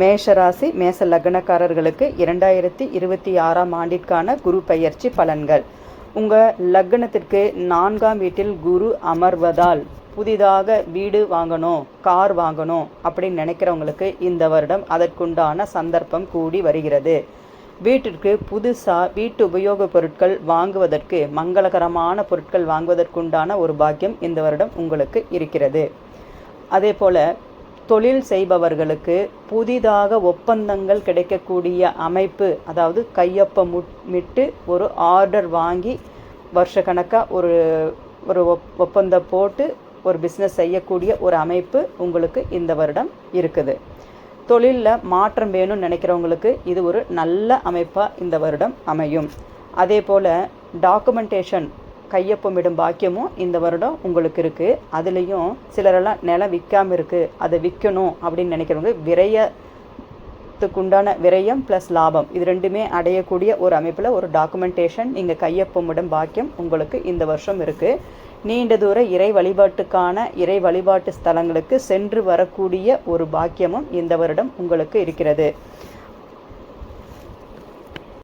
மேஷராசி மேச லக்னக்காரர்களுக்கு 2026ஆம் ஆண்டிற்கான குரு பெயர்ச்சி பலன்கள். உங்கள் லக்னத்திற்கு 4ஆம் வீட்டில் குரு அமர்வதால் புதிதாக வீடு வாங்கணும், கார் வாங்கணும் அப்படின்னு நினைக்கிறவங்களுக்கு இந்த வருடம் அதற்குண்டான சந்தர்ப்பம் கூடி வருகிறது. வீட்டிற்கு புதுசாக வீட்டு உபயோகப் பொருட்கள் வாங்குவதற்கு, மங்களகரமான பொருட்கள் வாங்குவதற்குண்டான ஒரு பாக்கியம் இந்த வருடம் உங்களுக்கு இருக்கிறது. அதே போல் தொழில் செய்பவர்களுக்கு புதிதாக ஒப்பந்தங்கள் கிடைக்கக்கூடிய அமைப்பு, அதாவது கையொப்பமிட்டு ஒரு ஆர்டர் வாங்கி வருஷக்கணக்காக ஒரு ஒப்பந்தம் போட்டு ஒரு பிஸ்னஸ் செய்யக்கூடிய ஒரு அமைப்பு உங்களுக்கு இந்த வருடம் இருக்குது. தொழிலில் மாற்றம் வேணும்னு நினைக்கிறவங்களுக்கு இது ஒரு நல்ல அமைப்பாக இந்த வருடம் அமையும். அதே போல் டாக்குமெண்டேஷன் கையொப்பமிடும் பாக்கியமும் இந்த வருடம் உங்களுக்கு இருக்குது. அதுலேயும் சிலரெல்லாம் நிலம் விற்காமல் இருக்குது, அதை விற்கணும் அப்படின்னு நினைக்கிறவங்க விரயத்துக்குண்டான விரயம் ப்ளஸ் லாபம் இது ரெண்டுமே அடையக்கூடிய ஒரு அமைப்பில் ஒரு டாக்குமெண்டேஷன் நீங்கள் கையொப்பமிடும் பாக்கியம் உங்களுக்கு இந்த வருஷம் இருக்குது. நீண்ட தூர இறை வழிபாட்டு ஸ்தலங்களுக்கு சென்று வரக்கூடிய ஒரு பாக்கியமும் இந்த வருடம் உங்களுக்கு இருக்கிறது.